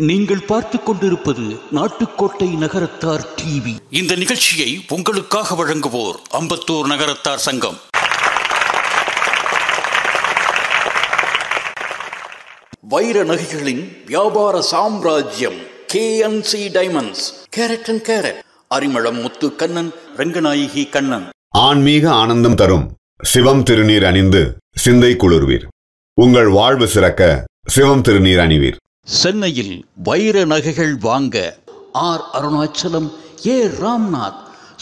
நீங்கள் பார்த்துக் கொண்டிருப்பது நாட்டுக்கோட்டை நகரத்தார் டிவி. இந்த நிகழ்ச்சியை உங்களுக்காக வழங்குவோர் அம்பத்தூர் நகரத்தார் சங்கம். வைர நகைகளின் வியாபார சாம்ராஜ்யம் KNC diamonds. Carat and carat, Arimalam Muthu Kannan, Ranganayaki Kannan. ஆன்மீக ஆனந்தம் தரும் சிவம் திருநீர் அணிந்து சிந்தை குளிர்வீர். உங்கள் வாழ்வு சிறக்க சிவம் திருநீர் அணிவீர். சென்னையில் வைர நகைகள் வாங்க R Arunachalam, A Ramnath,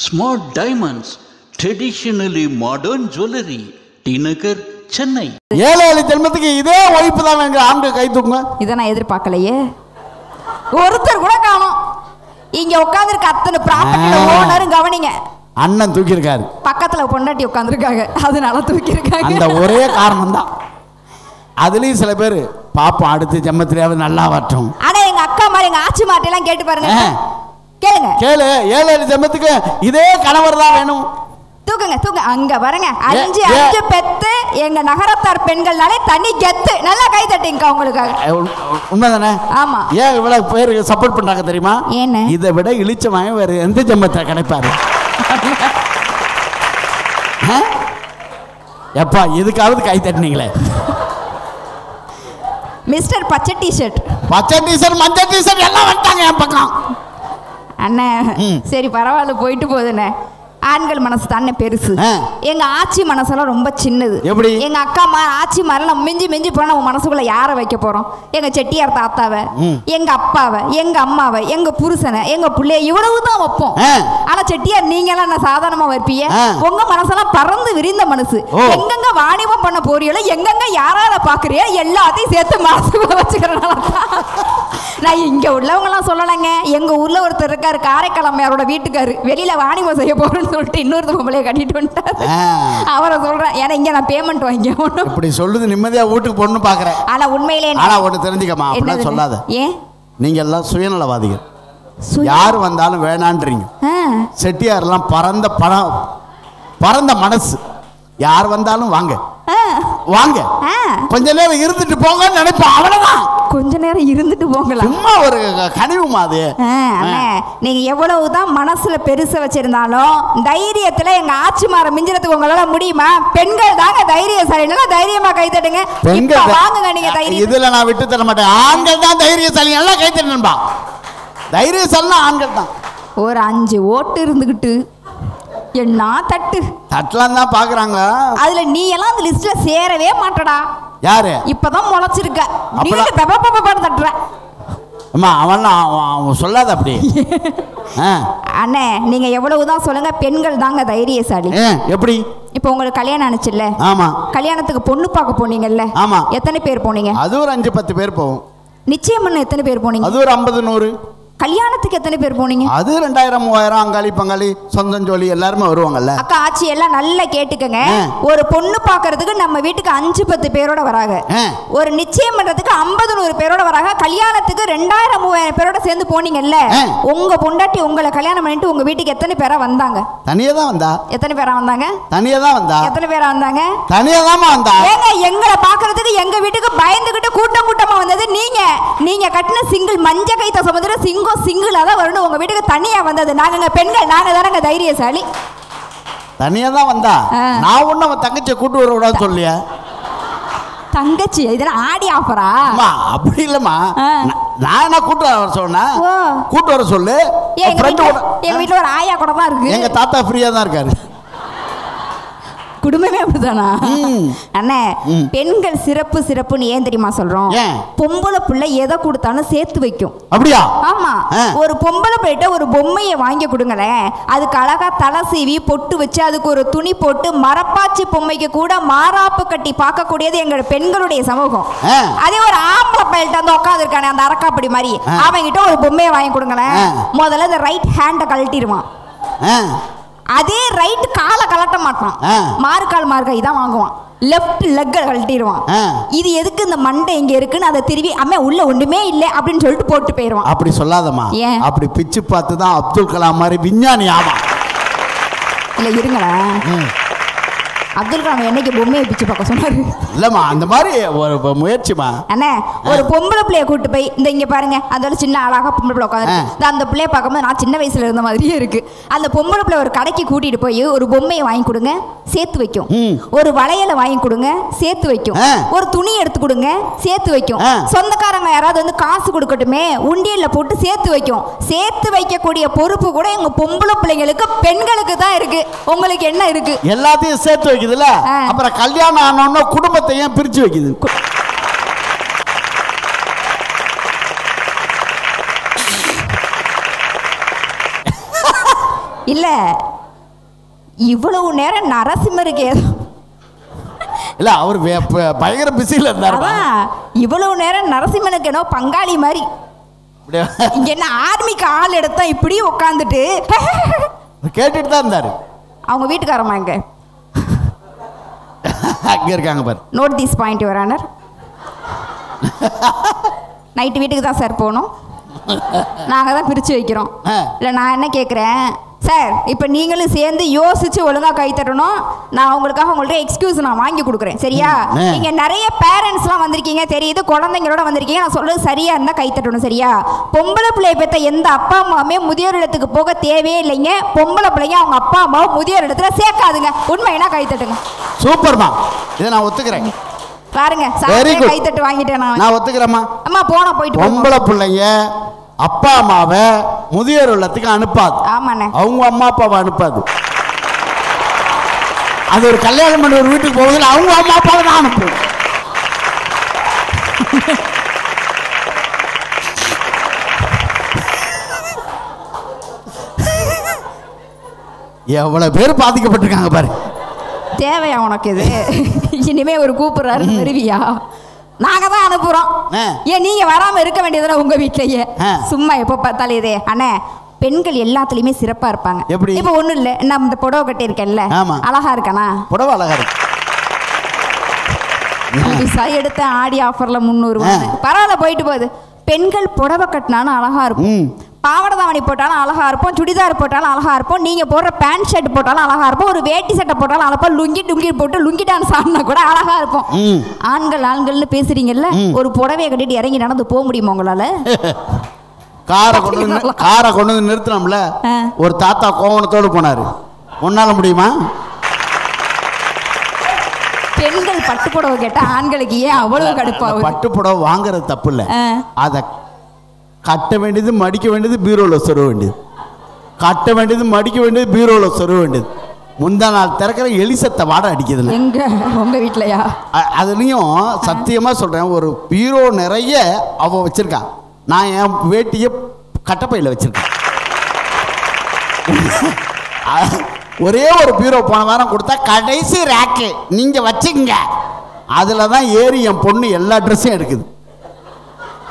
smart diamonds, traditionally modern jewellery, T Nagar, Chennai. 7 ஜென்மத்துக்கு இதே ஒழிப்பு தான் எங்க ஆண்டு கை தூக்குங்க. இதை நான் எதிர்பார்க்கலையே. ஒருத்தர் கூட காணோம். இங்க உட்கார்ந்துருக்க அத்தனை ப்ராப்பர்ட்டி ஓனரும் கவனிங்க. அண்ணன் தூக்கி இருக்காரு, பக்கத்துல பொண்டாட்டி உட்கார்ந்துருக்காங்க, அதனால தூக்கி இருக்காங்க. அந்த ஒரே காரணம் தான். அதுலயும் சில பேர் பாப்போம் அடுத்த ஜென்மத்திலேயாவது நல்லா வரட்டும். ஆனா எங்க அக்கா மாதிரி எங்க ஆச்சி மாட்டெல்லாம் கேட்டு பாருங்க, கேளுங்க. கேளு, 7 ஜென்மத்துக்கு இதே கணவர் தான் வேணும். தூக்குங்க தூங்க. அங்க பாருங்க, 5 பெத்து எங்க நகரத்தார் பெண்கள்னாலே தனி கெத்து. நல்லா கை தட்டிங்க உங்களுக்காக. உண்மைதானே? ஆமா. ஏன் இவ்வளவு பேர் சப்போர்ட் பண்றாங்க தெரியுமா? என்ன இதை விட இழிச்சவன் வேற எந்த ஜென்மத்தை கிடைப்பாரு? எப்பா இதுக்காவது கை தட்டினீங்களே. மிஸ்டர் பச்சை டிஷர்ட், மஞ்சள் டிஷர்ட் எல்லாம் வந்துட்டாங்க என் பக்கம். அண்ணே சரி பரவாயில்ல, போயிட்டு போகுதுண்ணே. ஆண்கள் மனசு தானே பெருசு. எங்க ஆச்சி மனசெல்லாம் ரொம்ப சின்னது. எப்படி? எங்க அக்கா ஆச்சி மாதிரிலாம் மிஞ்சி மிஞ்சி போனா நம்ம மனசுக்குள்ள யாரை வைக்க போறோம்? எங்க செட்டியார் தாத்தாவை, எங்க அப்பாவை, எங்க அம்மாவை, எங்க புருஷனை, எங்க பிள்ளைய, இவ்வளவுதான் வைப்போம். ஆனா செட்டியார் நீங்க எல்லாம் என்ன சாதாரணமா வைப்பீங்க? உங்க மனசெல்லாம் பறந்து விரிந்த மனசு. எங்கெங்க வாணிபம் பண்ண போறீங்களோ, எங்கெங்க யாரால பாக்குறியோ எல்லாத்தையும் சேர்த்து மனசுக்குள்ள வச்சுக்கிறனால நான் இங்க உள்ளவங்க எல்லாம் சொல்லலைங்க. எங்க ஊர்ல ஒருத்தர் இருக்காரு, காரைக்காலம்மையாரோட வீட்டுக்காரு, வெளியில வாணிபம் செய்ய போறேன்னு சொல்லிட்டு இன்னொரு பொம்பளைய கட்டிட்டு வந்துட்டாரு. அவரை சொல்றேன், ஏன்னா இங்க நான் பேமெண்ட் வாங்கிக்கணும். இப்படி சொல்லுது நிம்மதியா வீட்டுக்கு பொண்ணு பாக்குறேன். ஆனா உண்மையிலே ஒண்ணு தெரிஞ்சுக்கமா, அப்படிலாம் சொல்லாத. ஏன்? நீங்க எல்லாம் சுயநலவாதிகள். யாரு வந்தாலும் வேணான்றீங்க. செட்டியாரெல்லாம் பரந்த மனசு. யார் வந்தாலும் வாங்க வாங்க, கொஞ்ச நேரம் இருந்துட்டு போங்கன்னு நினைப்போம். அவ்வளவுதான், கொஞ்ச நேரம் இருந்துட்டு போங்கலாம். சும்மா ஒரு கனிவுமா அது. நீங்க எவ்வளவுதான் மனசுல பெருச வச்சிருந்தாலும் தைரியத்துல எங்க ஆட்சிமார மிஞ்சிறதுக்கு உங்களால முடியுமா? பெண்கள் தாங்க தைரியசாலி. நல்லா தைரியமா கை தட்டுங்க. பெண்கள் வாங்குங்க நீங்க தைரியம். இதுல நான் விட்டு தர மாட்டேன். ஆண்கள் தான் தைரியசாலி. நல்லா கை தட்டுன்பா. தைரியசாலினா ஆண்கள் தான். ஒரு 5 ஓட்டு இருந்துகிட்டு என்ன தட்டலாம் தான் பாக்குறாங்க. அதுல நீ எல்லாம் அந்த லிஸ்ட்ல சேரவே மாட்டடா. யாரு? இப்பதான் முளைச்சிருக்க, தட்டுற. அம்மா அவன் சொல்லாத அப்படி. அண்ணே நீங்க எவ்வளவுதான் சொல்லுங்க, பெண்கள் தாங்க தைரியசாலி. எப்படி? இப்ப உங்களுக்கு கல்யாணம் ஆனிச்சுல்ல? ஆமா. கல்யாணத்துக்கு பொண்ணு பார்க்க போனீங்கல்ல? ஆமா. எத்தனை பேர் போனீங்க? அது ஒரு 5-10 பேர் போவோம். நிச்சயம் பண்ண எத்தனை பேர் போனீங்க? அது ஒரு 50-100. கல்யாணத்துக்கு எத்தனை பேர் போனீங்க? அது 2000-3000. அங்காளி பங்காளி சொந்தம் ஜோலி எல்லாருமே வருவாங்கல்ல. அக்கா ஆச்சி எல்லாம் நல்லா கேட்டுக்கங்க. ஒரு பொண்ணு பாக்குறதுக்கு நம்ம வீட்டுக்கு 5-10 பேரோட வராங்க. ஒரு நிச்சயம் பண்றதுக்கு 50-100 பேரோட வராங்க. கல்யாணத்துக்கு 2000-3000 பேரோட சேர்ந்து போனீங்கல்ல. உங்க பொண்டாட்டி உங்களை கல்யாணம் பண்ணிட்டு உங்க வீட்டுக்கு எத்தனை பேரா வந்தாங்க? தனியா தான் வந்தா. எத்தனை பேரா வந்தாங்க? தனியா தான் வந்தா. எத்தனை பேரா வந்தாங்க? தனியா தான் வந்தா. ஏங்க எங்களை பாக்குறதுக்கு எங்க வீட்டுக்கு பயந்துகிட்டு கூட்டமா வந்தது நீங்க. நீங்க கட்டின சிங்கிள் மஞ்ச கைத்த சமுதிர சிங்கிளா தான் வரணும். உங்க வீட்டுக்கு தனியா வந்தது நாங்க பெண்கள். நாங்க தானங்க தைரியசாலி. தனியா தான் வந்தா. நான் ஒண்ணு அவன் தங்கச்சியை கூட்டு வர கூடாதுன்னு சொல்லியா? தங்கச்சி இதெல்லாம் ஆடி ஆஃபரா? அப்படி இல்லம்மா, நான் கூட்டு வர சொன்னா கூட்டு வர சொல்லு. எங்க வீட்டுல ஒரு ஆயா கூட தான் இருக்கு. எங்க தாத்தா ஃப்ரீயா தான் இருக்காரு. குடும்பமே அப்படிதானா? அண்ணே பெண்கள் சிறப்புன்னு ஏன் தெரியுமா சொல்றோம்? பொம்பளை பிள்ளை எதை கொடுத்தாலும் சேர்த்து வைக்கும். அப்படியா? ஆமா. ஒரு பொம்பளை பிள்ளைகிட்ட ஒரு பொம்மையை வாங்கி கொடுங்களேன், அதுக்கு அழகா தலை சீவி பொட்டு வச்சு அதுக்கு ஒரு துணி போட்டு மரப்பாச்சி பொம்மைக்கு கூட மாறாப்பு கட்டி பார்க்கக்கூடியது எங்க பெண்களுடைய சமூகம். அதே ஒரு ஆம்பளை பையல்கிட்ட வந்து உட்காந்து இருக்கானே அந்த அரக்காப்படி மாதிரி, அவங்கிட்ட ஒரு பொம்மையை வாங்கி கொடுங்களேன், முதல்ல இந்த ரைட் ஹேண்டை கழட்டிடுவான். அதே ரைட் காலை கலட்ட மாட்டான், மார்கால் தான் வாங்குவான். லெஃப்ட் லெக் கழட்டிடுவான். இது எதுக்கு இந்த மண்டை இங்க இருக்குன்னு அதை திருவி அம்மா உள்ள ஒண்ணுமே இல்லை அப்படின்னு சொல்லிட்டு போட்டு போயிடுவான். அப்படி சொல்லாதம்மா. அப்படி பிச்சு பார்த்து தான் அப்துல் கலாம் மாதிரி விஞ்ஞானி ஆமா. இல்ல இருங்களேன், அப்துல் கலாம் என்னைக்கு பொம்மையை பிச்சு பார்க்க சொன்னாரு? இல்லம்மா அந்த மாதிரி ஒரு முயற்சிமா. அண்ணே ஒரு பொம்பளை பிள்ளைய கூட்டு போய் இந்த இங்க பாருங்க அந்த சின்ன அழகா பொம்பளை பிள்ளை உட்காந்து அந்த பிள்ளைய பார்க்கும்போது நான் சின்ன வயசுல இருந்த மாதிரியே இருக்கு. அந்த பொம்பளை பிள்ளை ஒரு கடைக்கு கூட்டிட்டு போய் ஒரு பொம்மையை வாங்கி கொடுங்க, சேர்த்து வைக்கும். ஒரு வளையலை வாங்கி கொடுங்க, சேர்த்து வைக்கும். ஒரு துணி எடுத்து கொடுங்க, சேர்த்து வைக்கும். சொந்தக்காரங்க யாராவது வந்து காசு கொடுக்கட்டுமே உண்டியல்ல போட்டு சேர்த்து வைக்கும். சேர்த்து வைக்கக்கூடிய பொறுப்பு கூட எங்க பொம்பளை பிள்ளைங்களுக்கு பெண்களுக்கு தான் இருக்கு. உங்களுக்கு என்ன இருக்கு? எல்லாத்தையும் சேர்த்து வைக்குதுல்ல, அப்புறம் கல்யாணம் ஆனோன்னா குடும்பத்தையும் பிரிச்சு வைக்குது. இல்ல இவ்வளவு நேரம் நரசிம்மருக்கு ஏதோ இல்ல அவர் பயங்கர பிஸியில் இருந்தார். இவ்வளவு நேரம் நரசிம்மனுக்கு ஏதோ பங்காளி மாதிரி இங்க என்ன ஆர்மிக்கு ஆள் எடுத்தா இப்படி உட்காந்துட்டு கேட்டுட்டு தான் இருந்தாரு. அவங்க வீட்டுக்காரமா எங்க அங்க இருக்காங்க பாரு. Note this point your honour. Night வீட்டுக்கு தான் சார் போகணும், நாங்கள் தான் பிரித்து வைக்கிறோம். இல்லை நான் என்ன கேட்குறேன் சார், இப்போ நீங்களும் சேர்ந்து யோசிச்சு ஒழுங்காக கை தட்டணும். நான் உங்களுக்காக உங்கள்கிட்ட எக்ஸ்கியூஸ் நான் வாங்கி கொடுக்குறேன் சரியா? நீங்கள் நிறைய பேரண்ட்ஸ்லாம் வந்திருக்கீங்க தெரியுது, குழந்தைங்களோட வந்திருக்கீங்க. நான் சொல்றது சரியா இருந்தால் கை தட்டணும் சரியா? பொம்பளை பிள்ளைய பெற்ற எந்த அப்பா அம்மாவுமே முதியோர் இடத்துக்கு போக தேவையே இல்லைங்க. பொம்பளை பிள்ளைங்க அவங்க அப்பா அம்மாவை முதியோர் இடத்துல சேர்க்காதுங்க. உண்மைனா கை தட்டுங்க. சூப்பர்மா, இதை நான் ஒத்துக்கிறேன். பாருங்க கை தட்டு வாங்கிட்டேன் நான் ஒத்துக்கிறேம்மா. அம்மா போனா போயிட்டு பொம்பளை பிள்ளைங்க அப்பா அம்மாவை முதியோர் இல்லத்துக்கு அனுப்பாது. ஆமாண்ணே, அவங்க அம்மா அப்பாவை அனுப்பாது. அது ஒரு கல்யாணம் பண்ணி ஒரு வீட்டுக்கு போகுதுல அவங்க அம்மா அப்பாவை தான் அனுப்பும். எவ்வளவு பேர் பாதிக்கப்பட்டிருக்காங்க பாரு. தேவையா உனக்கு இது? இனிமே ஒரு கூப்பிடுறாரு வருவியா? நாங்க தான் அனுப்புறோம். ஏன் நீங்க வராம இருக்க வேண்டியதுல உங்க வீட்லயே சும்மா எப்ப பார்த்தாலும் இதே. அண்ணே பெண்கள் எல்லாத்துலயுமே சிறப்பா இருப்பாங்க. இப்ப ஒண்ணும் இல்ல, நான் இந்த புடவை கட்டி இருக்கேன்ல அழகா இருக்கானா? புடவை அழகா இருக்கு. எடுத்த ஆடி ஆஃபர்ல 300 பரவாயில்ல போயிட்டு போகுது. பெண்கள் புடவை கட்டினாலும் அழகா இருக்கும், பாவாடை தாவணி போட்டாலும் அழகா இருப்போம், சுடிதார் போட்டாலும் அழகா இருப்போம், நீங்க போடுற பேண்ட் ஷர்ட் போட்டாலும் அழகா இருப்போம், ஒரு வேட்டி சட்டை போட்டாலும் அழகா, லுங்கி போட்டு லுங்கி டான்ஸ் ஆடினா கூட அழகா இருக்கும். ஆண்கள்னு பேசுறீங்கல்ல, ஒரு புடவையை கட்டிட்டு இறங்கி நடந்து போக முடியுமா உங்களால? காரை கொண்டு வந்து நிறுத்தினோம்ல, ஒரு தாத்தா கோவணத்தோடு போனாரு, உன்னால முடியுமா? பெண்கள் பட்டு புடவை கேட்டா ஆண்களுக்கு ஏன் அவ்வளவு கடுப்பாகும்? பட்டு புடவை வாங்குறது தப்பு இல்ல, அதை கட்ட வேண்டியது மடிக்க வேண்டியது பீரோவில் சொருக வேண்டியது, கட்ட வேண்டியது மடிக்க வேண்டியது பீரோவில் சொருக வேண்டியது. முந்தா நாள் திறக்கிற எலிசத்தை வாடை அடிக்குதுல்ல எங்க உங்க வீட்லயா? அதுலயும் சத்தியமா சொல்றேன், ஒரு பீரோ நிறைய அவ வச்சிருக்கா. நான் என் வேட்டிய கட்டப்பையில் வச்சிருக்கேன். ஒரே ஒரு பீரோ போன வாரம் கொடுத்தா கடைசி ரேக்கு நீங்க வச்சுக்கங்க, அதுல தான் ஏறி என் பொண்ணு எல்லா ட்ரெஸ்ஸும் எடுக்குது.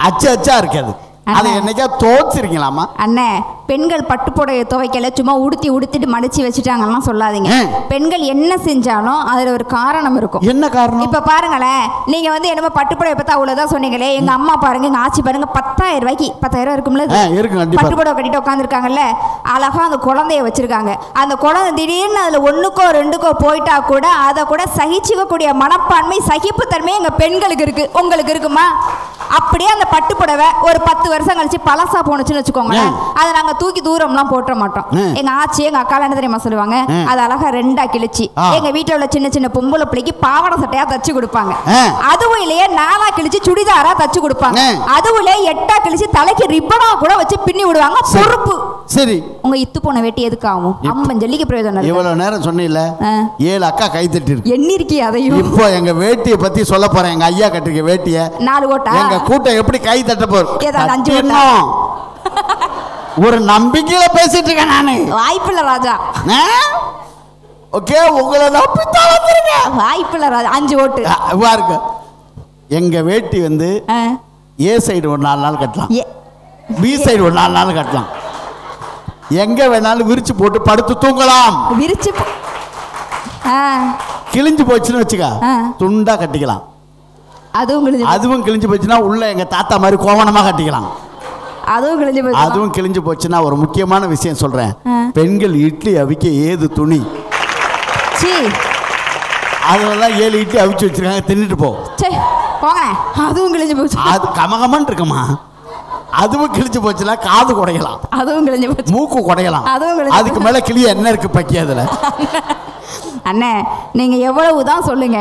அச்சா இருக்காது. அதை என்னைக்கா துவைச்சிருக்கலாமா? அண்ணே பெண்கள் பட்டு புடவை துவைக்கல, சும்மா உடுத்திட்டு மடிச்சு வச்சுட்டாங்கலாம் சொல்லாதீங்க. பெண்கள் என்ன செஞ்சாலும் அதுல ஒரு காரணம் இருக்கும். என்ன காரணம்? இப்ப பாருங்களேன், நீங்க வந்து என்னமோ பட்டு புடவை பத்தி அவ்வளவுதான் சொன்னீங்களே. எங்க அம்மா பாருங்க, எங்க ஆச்சி பாருங்க, 10,000 ரூபாய்க்கு 10,000 இருக்கும்ல பட்டு புடவை கட்டிட்டு உட்காந்துருக்காங்கல்ல, அழகா அந்த குழந்தைய வச்சிருக்காங்க. அந்த குழந்தை திடீர்னு அதுல 1க்கோ 2க்கோ போயிட்டா கூட அதை கூட சகிச்சுக்கக்கூடிய மனப்பான்மை சகிப்புத்தன்மை எங்க பெண்களுக்கு இருக்கு. உங்களுக்கு இருக்குமா? அப்படியே அந்த பட்டு புடவை ஒரு 10 வருஷம் கழிச்சு பழசா போனுச்சுன்னு வச்சுக்கோங்களேன், அதை நாங்க தூக்கி தூரம்லாம் போட்ட மாட்டோம். எங்க ஆச்சி எங்க அக்கால என்ன தெரியுமா சொல்லுவாங்க, அது அழகா 2ஆ கிழிச்சு எங்க வீட்டுல உள்ள சின்ன சின்ன பொம்பளை பிள்ளைக்கு பாவாடை சட்டையா தச்சு கொடுப்பாங்க. அதுவும் இல்லையே 4ஆ கிழிச்சு சுடிதாரா தச்சு கொடுப்பாங்க. அதுவும் இல்லையே 8ஆ கிழிச்சு தலைக்கு ரிப்பனா கூட வச்சு பின்னி விடுவாங்க. பொறுப்பு. சரி, உங்க இத்து போன வேட்டி எதுக்கு ஆகும்? அம்மன் ஜல்லிக்கு பிரயோஜனம். இவ்வளவு நேரம் சொன்னீல 7 அக்கா கை தட்டி இருக்கு. எண்ணிருக்கி அதையும். இப்போ எங்க வேட்டியை பத்தி சொல்ல போறேன். எங்க ஐயா கட்டிருக்க வேட்டிய 4 ஓட்டா எங்க கூட்டம் எப்படி கை தட்ட போறோம்? 5 ஓட்டா ஒரு நம்பிக்கையில பேசிட்டு இருக்கேன் நானு. வாய்ப்பில்ல ராஜா. ஓகே, உங்களை நம்பித்தான் வந்திருக்கேன். வாய்ப்பில்ல ராஜா. 5 ஓட்டு பாருங்க. எங்க வேட்டி வந்து ஏ சைடு ஒரு 4 நாள் கட்டலாம், பி சைடு ஒரு 4 நாள் கட்டலாம். எங்க வேணாலும் விரிச்சு போட்டு படுத்து தூங்கலாம். விரிச்சு கிழிஞ்சு போச்சுன்னு வச்சுக்க, துண்டா கட்டிக்கலாம். அதுவும் கிழிஞ்சு போச்சுன்னா உள்ள எங்க தாத்தா மாதிரி கோவணமா கட்டிக்கலாம். அதுவும் கிழிஞ்சு போச்சுன்னா ஒரு முக்கியமான விஷயம் சொல்றேன், பெண்கள் இட்லி அவிக்க ஏது துணி. அதெல்லாம் 7 இட்லி அவிச்சு வச்சிருக்காங்க, தின்னுட்டு போ. சே போங்க, அதுவும் கிழிஞ்சு போச்சு. அது கமகமன்னு இருக்குமா, அதுவும் கிழிஞ்சு போச்சுன்னா காது குடையலாம், அதுவும் கிழிஞ்சு போச்சு. மூக்கு குடையலாம், அதுவும் அதுக்கு மேல கிளிய என்ன இருக்கு பக்கி அதுல. அண்ணே நீங்க எவ்வளவுதான் சொல்லுங்க,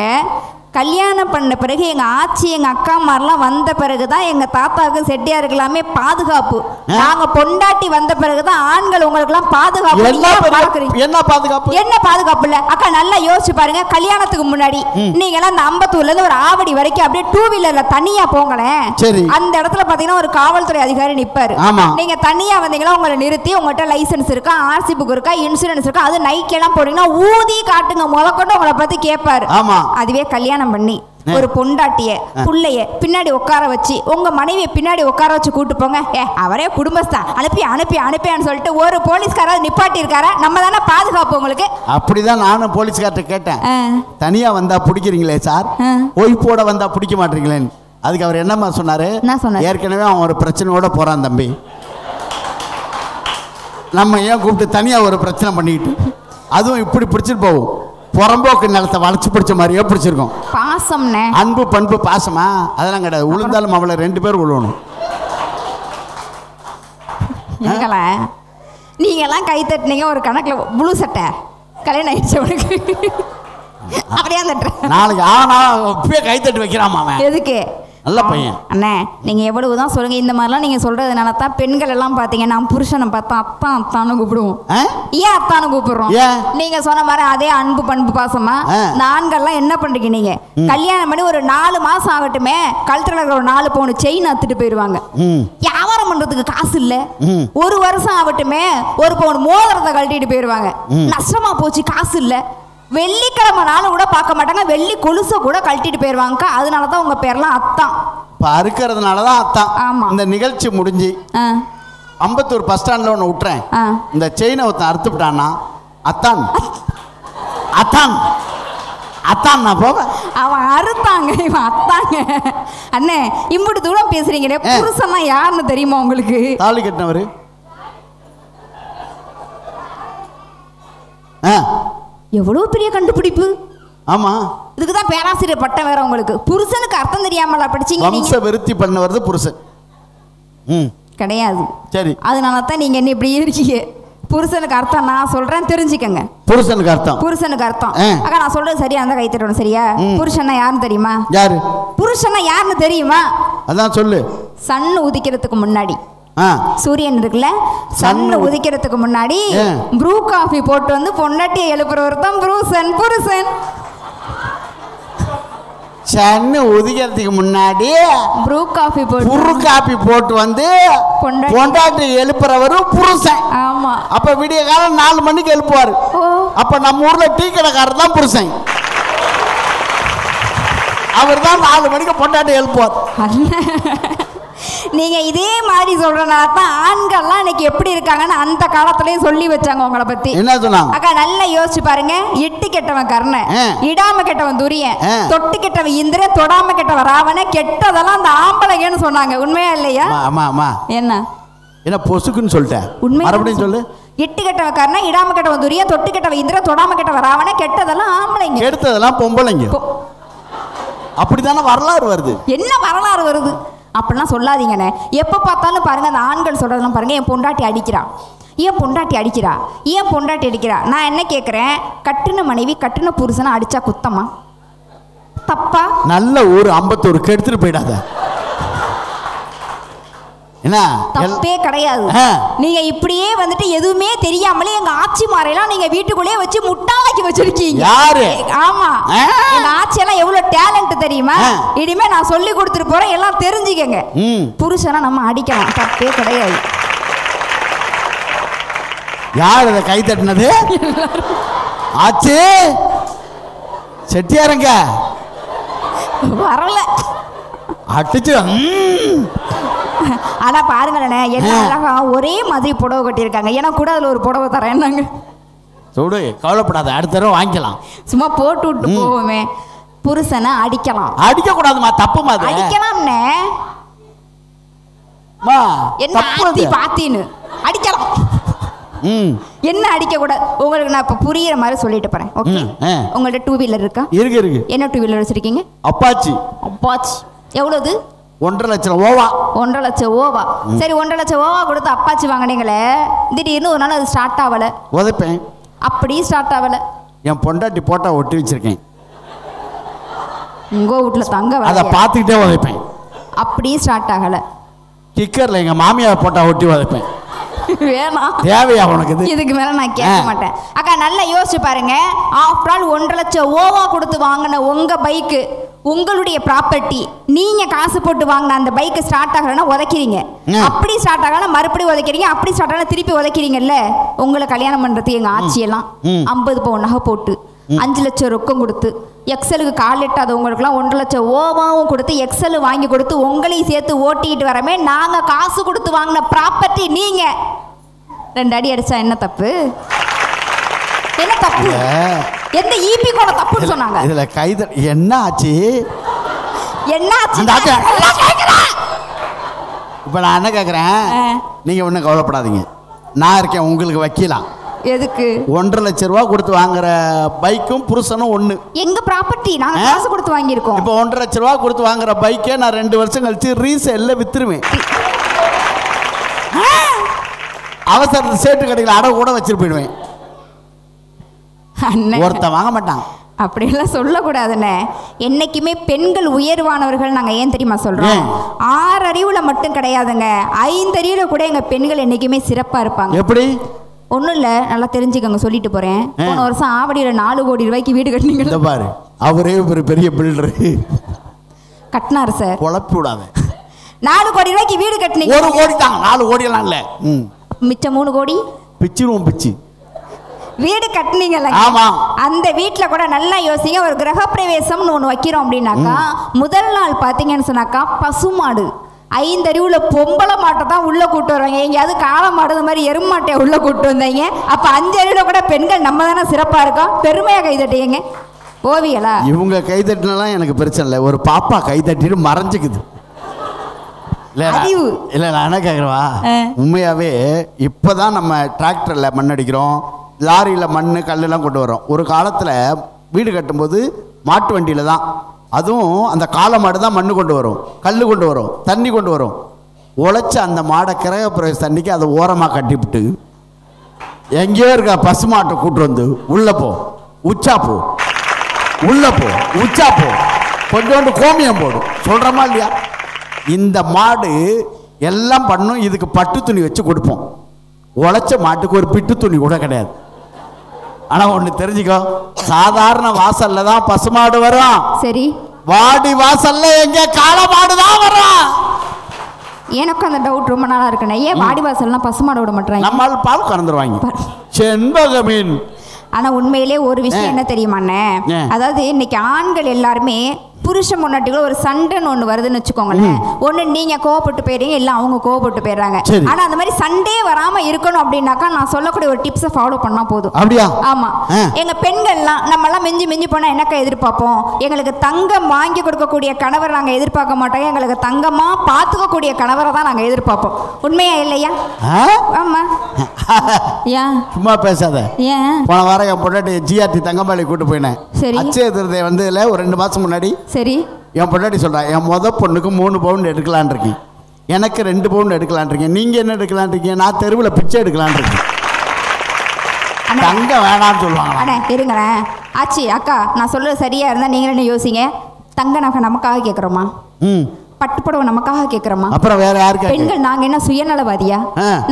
கல்யாணம் பண்ண பிறகு எங்க ஆச்சி எங்க அக்கா மாதிரிலாம் வந்த பிறகுதான் எங்க தாத்தாவுக்கு செட்டியாருக்கு எல்லாமே பாதுகாப்பு. நாங்க பொண்டாட்டி வந்த பிறகுதான் ஆண்கள் உங்களுக்கு எல்லாம் பாதுகாப்பு. என்ன பாதுகாப்பு? என்ன பாதுகாப்பு இல்ல அக்கா, நல்லா யோசிச்சு பாருங்க. கல்யாணத்துக்கு முன்னாடி நீங்க எல்லாம் அந்த அம்பத்தூர்ல இருந்து ஒரு ஆவடி வரைக்கும் அப்படியே 2 வீலர்ல தனியா போங்களேன். அந்த இடத்துல பாத்தீங்கன்னா ஒரு காவல்துறை அதிகாரி நிப்பாரு. நீங்க தனியா வந்தீங்கன்னா உங்களை நிறுத்தி உங்கள்கிட்ட லைசன்ஸ் இருக்கா, ஆர்சி புக் இருக்கா, இன்சூரன்ஸ் இருக்கா, அது நைக்கெல்லாம் போனீங்கன்னா ஊதி காட்டுங்க முதற்கொண்டு உங்களை பத்தி கேட்பாரு. அதுவே கல்யாணம் பண்ணி ஒரு பொண்டாட்டிய புள்ளைய பின்னாடி உட்கார வச்சு உங்க மனைவியை பின்னாடி உட்கார வச்சு கூட்டு போங்க, அவரே குடும்பஸ்தான், அனுப்பி அனுப்பி அனுப்பியான்னு சொல்லிட்டு ஒரு போலீஸ்காரர் நிப்பாட்டி இருக்காரா, நம்ம தானே பாதுகாப்பு உங்களுக்கு. அப்படிதான் நானும் போலீஸ்கார்ட்ட கேட்டேன், தனியா வந்தா பிடிக்கிறீங்களே சார், ஒய்ஃபோட வந்தா பிடிக்க மாட்டீங்களேன்னு. அதுக்கு அவர் என்னமா சொன்னாரு, ஏற்கனவே அவன் ஒரு பிரச்சனையோட போறான் தம்பி, நம்ம ஏன் கூப்பிட்டு தனியா ஒரு பிரச்சனை பண்ணிக்கிட்டு, அதுவும் இப்படி பிடிச்சிட்டு போவோம், புறம்போக்கு நிலத்தை வளைச்சு பிடிச்ச மாதிரியே பிடிச்சிருக்கோம். பாசம், அன்பு பண்பு பாசமா அதெல்லாம் கிடையாது. உளுந்தாலும் அவளை 2 பேர் விழுவணும். நீங்க எல்லாம் கை தட்டினீங்க ஒரு கணக்குல ப்ளூ சட்டை கல்யாணம் ஆயிடுச்சு உனக்கு, அப்படியே நாளைக்கு ஆனா இப்பயே கை தட்டி வைக்கிறாமா அவன். எதுக்கு? நல்ல பையன். அண்ணே நீங்க எவ்வளவுதான் சொல்லுங்க, இந்த மாதிரிலாம் நீங்க சொல்றதுனால தான் பெண்கள் எல்லாம் பாத்தீங்கன்னா புருஷனை பார்த்தா அத்தான் அத்தானு கூப்பிடுவோம். ஏன் அத்தானு கூப்பிடுறோம்? நீங்க சொன்ன மாதிரி அதே அன்பு பண்பு பாசமா இந்த ஆண்கள்லாம் என்ன பண்றீங்க, நீங்க கல்யாணம் பண்ணி ஒரு 4 மாசம் ஆகட்டுமே கழுத்துல இருக்கிற ஒரு 4 பவுன் செயின் அத்துட்டு போயிருவாங்க. வியாபாரம் பண்றதுக்கு காசு இல்ல, 1 வருஷம் ஆகட்டுமே 1 பவுன் மோதிரத்தை கழட்டிட்டு போயிருவாங்க. நஷ்டமா போச்சு, காசு இல்ல, வெள்ளிக்கிழமை நாளும் கூட பார்க்க மாட்டாங்க, வெள்ளி கொலுசை கூட கழட்டிட்டு போயிருவாங்க. அதனாலதான் உங்க பேர்லாம் அத்தான். அறுக்கிறதுனாலதான் அத்தான். ஆமா. இந்த நிகழ்ச்சி முடிஞ்சு அம்பத்தூர் பஸ் ஸ்டாண்ட்ல ஒன்று விட்டுறேன், இந்த செயினை ஒருத்தன் அறுத்து விட்டான்னா அத்தான் அத்தான் அத்தான் நான் போவேன். அவன் அறுத்தாங்க, இவன் அத்தாங்க. அண்ணே இம்புட்டு தூரம் பேசுறீங்களே, புருஷன்னா யாருன்னு தெரியுமா உங்களுக்கு? தாலி கட்டினவரு. எவ்வளவு பெரிய கண்டுபிடிப்பு. ஆமா, இதுக்குதான் பேராசிரியர் பட்டம் வேற உங்களுக்கு. புருஷனுக்கு அர்த்தம் தெரியாமல படிச்சீங்க. வம்ச விருத்தி பண்ணவரது புருஷன் கிடையாது. சரி, அதனால தான் நீங்க என்ன இப்படி இருக்கீங்க. புருஷனுக்கு அர்த்தம் நான் சொல்றேன், தெரிஞ்சுக்கங்க. புருஷனுக்கு அர்த்தம், புருஷனுக்கு அர்த்தம். அக்கா நான் சொல்றது சரியா இருந்தா கை தட்டணும். சரியா? புருஷன்னா யாருன்னு தெரியுமா? யாரு புருஷன்னா யாருன்னு தெரியுமா? அதான் சொல்லு. சன் உதிக்கிறதுக்கு முன்னாடி, சூரியன் இருக்குல்ல, சன் உதிக்கிறதுக்கு முன்னாடி ப்ரூ காஃபி போட்டு வந்து பொண்டாட்டியை எழுப்புறவர் தான் புருஷன். புருஷன் சன் உதிக்கிறதுக்கு முன்னாடி ப்ரூ காஃபி போட்டு வந்து பொண்டாட்டி எழுப்புறவரும் புருஷன். ஆமா. அப்ப விடிய காலம் 4 மணிக்கு எழுப்புவாரு. அப்ப நம்ம ஊர்ல டீ கடைக்காரர் தான் புருஷன். அவர் தான் 4 மணிக்கு பொண்டாட்டி எழுப்புவார். நீங்க இதே மாதிரி சொல்றனால தான் ஆண்கள்லாம் இன்னைக்கு எப்படி இருக்காங்கன்னு அந்த காலத்திலேயே சொல்லி வச்சாங்க உங்களை பத்தி. என்ன சொன்னாங்க? அக்கா நல்லா யோசிச்சு பாருங்க. இட்டு கெட்டவன் கர்ணன், இடாம கெட்டவன் துரியன், தொட்டு கெட்டவன் இந்திரன், தொடாம கெட்டவன் ராவண, கெட்டதெல்லாம் அந்த ஆம்பளைங்கன்னு சொன்னாங்க. உண்மையா இல்லையா? ஆமா ஆமா. என்ன பொசுக்குன்னு சொல்லிட்டேன், மறுபடியும் சொல்லு. இட்டு கெட்டவன் கர்ணன், இடாம கெட்டவன் துரியன், தொட்டு கெட்டவன் இந்திரன், தொடாம கெட்டவன் ராவண, கெட்டதெல்லாம் ஆம்பளைங்க, கெடுத்ததெல்லாம் பொம்பளைங்க. அப்படித்தானே வரலாறு வருது. என்ன வரலாறு வருது அப்படிலாம் சொல்லாதீங்கண்ணே. எப்போ பார்த்தாலும் பாருங்கள் அந்த ஆண்கள் சொல்கிறதெல்லாம் பாருங்கள், என் பொண்டாட்டி அடிக்கிறா, ஏன் பொண்டாட்டி அடிக்கிறா, ஏன் பொண்டாட்டி அடிக்கிறா. நான் என்ன கேட்குறேன், கட்டுன மனைவி கட்டுன புருஷனை அடித்தா குத்தமா தப்பா? நல்ல ஊர் அம்பத்தூர் கெடுத்துட்டு போயிடாத. என்ன தப்பே கிடையாது. நீங்க இப்படியே வந்துட்டு எதுவுமே தெரியாமலே எங்க ஆட்சி மாறையெல்லாம் நீங்க வீட்டுக்குள்ளேயே வச்சு முட்டாளாக்கி வச்சிருக்கீங்க. யாரு? ஆமா, எங்க ஆட்சி எல்லாம் எவ்வளவு டேலண்ட் தெரியுமா? இனிமே நான் சொல்லி கொடுத்துட்டு போறேன், எல்லாம் தெரிஞ்சுக்கங்க. புருஷனா நம்ம அடிக்கலாம், தப்பே கிடையாது. யார் இதை கை தட்டினது? ஆச்சு செட்டியாருங்க வரல அடிச்சு. ஆனா பாருங்களே, என்ன அழகா ஒரே மாதிரி புடவை கட்டியிருக்காங்க. எனக்கு கூட அதுல ஒரு புடவை தரேன். என்னங்க சொல்டு, கவலைப்படாத, அடுத்த தடவை வாங்கிக்கலாம். சும்மா போட்டு விட்டு போவோமே. புருஷனை அடிக்கலாம். அடிக்க கூடாதுமா, தப்புமா. அடிக்கலாம்னே, என்ன பாத்தின்னு அடிக்கலாம். என்ன அடிக்க கூட உங்களுக்கு நான் இப்ப புரியுற மாதிரி சொல்லிட்டு போறேன். ஓகே, உங்கள்ட்ட 2 வீலர் இருக்கா? இருக்கு. என்ன 2 வீலர் வச்சிருக்கீங்க? அப்பாச்சி. எவ்வளவு? 1.5 லட்சம் ஓவா. 1.5 லட்சம் ஓவா. சரி, 1.5 லட்சம் ஓவா கொடுத்து அப்பாச்சி வாங்கினீங்களே, திடீர்னு ஒரு நாள் அது ஸ்டார்ட் ஆகல. உதைப்பேன். அப்படி ஸ்டார்ட் ஆகல. என் பொண்டாட்டி போட்டா ஒட்டி வச்சிருக்கேன். உங்க வீட்டுல தங்க அதை பார்த்துக்கிட்டே உதைப்பேன். அப்படி ஸ்டார்ட் ஆகல. கிக்கர்ல எங்க மாமியார் போட்டா ஒட்டி உதைப்பேன். வேணாம், தேவையா உனக்கு? இதுக்கு மேல நான் கேட்க மாட்டேன். அக்கா நல்லா யோசிச்சு பாருங்க. ஆஃப்டர் ஆல் 1.5 லட்சம் ஓவா கொடுத்து வாங்கின உங்க பைக்கு உங்களுடைய ப்ராப்பர்ட்டி. நீங்க காசு போட்டு வாங்கின அந்த பைக் ஸ்டார்ட் ஆகலன்னா உதைக்கிறீங்க. அப்படி ஸ்டார்ட் ஆகலாம் மறுபடியும் உதைக்கிறீங்க. அப்படி ஸ்டார்ட் ஆகலாம் திருப்பி உதைக்கிறீங்கல்ல. உங்களை கல்யாணம் பண்றதுக்கு எங்க ஆட்சியெல்லாம் 50 பவுன் நகை போட்டு 5 லட்சம் ரொக்கம் கொடுத்து எக்ஸலுக்கு கால் எட்டாதவங்களுக்குலாம் 1.5 லட்சம் ஓவாவும் கொடுத்து எக்ஸல் வாங்கி கொடுத்து உங்களையும் சேர்த்து ஓட்டிக்கிட்டு வரமே. நாங்க காசு கொடுத்து வாங்கின ப்ராப்பர்ட்டி நீங்க 2 அடி அடிச்சா என்ன தப்பு? என்ன தப்பு? எந்த ஈபி கூட தப்புன்னு சொன்னாங்க. இதுல கைது என்ன ஆச்சு? என்ன ஆச்சு? இப்ப நான் என்ன கேக்குறேன், நீங்க ஒன்றும் கவலைப்படாதீங்க, நான் இருக்கேன் உங்களுக்கு வக்கீலா. எதுக்கு? 1.5 லட்சம் ரூபா கொடுத்து வாங்குற பைக்கும் புருஷனும் ஒண்ணு. எங்க ப்ராப்பர்ட்டி, நாங்க காசு கொடுத்து வாங்கியிருக்கோம். இப்போ 1.5 லட்சம் ரூபா கொடுத்து வாங்குற பைக்கே நான் 2 வருஷம் கழிச்சு ரீசேல்ல வித்துருவேன். அவசரத்து சேட்டு கடையில் அடவு கூட வச்சிட்டு போயிடுவேன். ஒருத்த வாங்க மாட்டான். அப்படியெல்லாம் சொல்லக்கூடாதுண்ணே. என்னைக்குமே பெண்கள் உயர்வானவர்கள் நாங்கள் ஏன் தெரியுமா சொல்கிறோம்? 6 அறிவுல மட்டும் கிடையாதுங்க, 5 அறிவுல கூட எங்கள் பெண்கள் என்னைக்குமே சிறப்பாக இருப்பாங்க. எப்படி? ஒன்றும் இல்லை, நல்லா தெரிஞ்சுக்கங்க, சொல்லிட்டு போகிறேன். போன வருஷம் ஆவடியில் 4 கோடி ரூபாய்க்கு வீடு கட்டினீங்க பாரு. அவரே ஒரு பெரிய பில்டரு கட்டினாரு சார். குழப்பி விடாத. 4 கோடி ரூபாய்க்கு வீடு கட்டினீங்க. 1 கோடி தான், 4 கோடி எல்லாம் இல்லை. மிச்சம் 3 கோடி பிச்சிருவோம். பிச்சு வீடு கட்டினீங்கல்ல, அந்த வீட்டில் கூட நல்லா யோசிங்க. ஒரு கிரகப்பிரவேசம்னு ஒன்று வைக்கிறோம் அப்படின்னாக்கா முதல் நாள் பார்த்தீங்கன்னு சொன்னாக்கா பசுமாடு 5 அறிவுல பொம்பளை மாட்டை தான் உள்ள கூட்டு வருவாங்க. எங்கேயாவது காளை மாடு இந்த மாதிரி எருமாட்டையை உள்ள கூட்டு வந்தீங்க. அப்போ 5 அறிவுல கூட பெண்கள் நம்ம தானே சிறப்பாக இருக்கோம். பெருமையாக கைதட்டிங்க ஓவியலா. இவங்க கைதட்டினாலாம் எனக்கு பிரச்சனை இல்லை. ஒரு பாப்பா கைதட்டிட்டு மறைஞ்சிக்குது. இல்லை நான் என்ன கேட்குறவா, உண்மையாகவே இப்போ தான் நம்ம டிராக்டரில் மண் அடிக்கிறோம், லாரியில் மண் கல்லெல்லாம் கொண்டு வரோம். ஒரு காலத்தில் வீடு கட்டும்போது மாட்டு வண்டியில் தான், அதுவும் அந்த காளை மாடு தான் மண் கொண்டு வரும், கல் கொண்டு வரும், தண்ணி கொண்டு வரும். உழைச்ச அந்த மாடை கிரகப்பிரவேச தண்ணிக்கு அதை ஓரமாக கட்டிவிட்டு எங்கேயோ இருக்க பசு மாட்டை கூட்டு வந்து உள்ளே போ, உச்சா போ, உள்ளே போ, உச்சா போ, கொஞ்சோண்டு கோமியம் போடும் சொல்கிறோமா இல்லையா? இந்த மாடு எல்லாம் பண்ணும். இதுக்கு பட்டு துணி வச்சு கொடுப்போம். உழைச்ச மாட்டுக்கு ஒரு பிட்டு துணி கூட கிடையாது. ஆனால் ஒன்று தெரிஞ்சுக்கோ, சாதாரண வாசல்ல தான் பசுமாடு வரும். சரி, வாடி வாசல்ல எங்க காளை மாடு தான் வரும். எனக்கு அந்த டவுட் ரொம்ப நாளா இருக்குண்ணே. ஏன் வாடி வாசல்லாம் பசுமாடு விட மாட்டாங்க? நம்மால் பால் கறந்துருவாங்க செண்பகமீன். ஆனா உண்மையிலே ஒரு விஷயம் என்ன தெரியுமாண்ணே, அதாவது இன்னைக்கு ஆண்கள் எல்லாருமே புருஷன் முன்னாடிக்குள்ள ஒரு சண்டைன்னு ஒன்று வருதுன்னு வச்சுக்கோங்களேன். ஒன்று நீங்கள் கோவப்பட்டு போயிடுறீங்க, இல்லை அவங்க கோவப்பட்டு போயிடுறாங்க. ஆனால் அந்த மாதிரி சண்டே வராமல் இருக்கணும் அப்படின்னாக்கா நான் சொல்லக்கூடிய ஒரு டிப்ஸை ஃபாலோ பண்ணால் போதும். அப்படியா? ஆமாம். எங்கள் பெண்கள்லாம் நம்மெல்லாம் மிஞ்சி போனால் என்னக்கா எதிர்பார்ப்போம்? எங்களுக்கு தங்கம் வாங்கி கொடுக்கக்கூடிய கணவர் நாங்கள் எதிர்பார்க்க மாட்டோம். எங்களுக்கு தங்கமாக பார்த்துக்கக்கூடிய கணவரை தான் நாங்கள் எதிர்பார்ப்போம். உண்மையா இல்லையா? ஆமாம். ஏன் சும்மா பேசாத. ஏன் போன வாரம் என் பொண்டாட்டி ஜிஆர்டி தங்கம்பாளி கூட்டு போயினேன். சரி, அச்சய திருதை வந்து இல்லை ஒரு 2 மாதம் முன்னாடி. சரி, என் பொண்டாட்டி சொல்கிறேன், என் பொண்ணுக்கு 3 பவுன் எடுக்கலான் இருக்கேன், எனக்கு 2 பவுன் எடுக்கலான் இருக்கேன், நீங்கள் என்ன எடுக்கலான் இருக்கீங்க? நான் தெருவில் பிச்சை எடுக்கலான் இருக்கேன். தங்க வேணான்னு சொல்லுவாங்க. அண்ணே இருங்களேன். ஆச்சி அக்கா, நான் சொல்கிறது சரியாக இருந்தால் நீங்களே என்ன யோசிங்க. தங்க நகை நமக்காக கேட்குறோமா? பட்டுப்புடவை நமக்காக கேட்குறோமா? அப்புறம் வேற யாருக்கு? பெண்கள் நாங்க என்ன சுயநலவாதியா?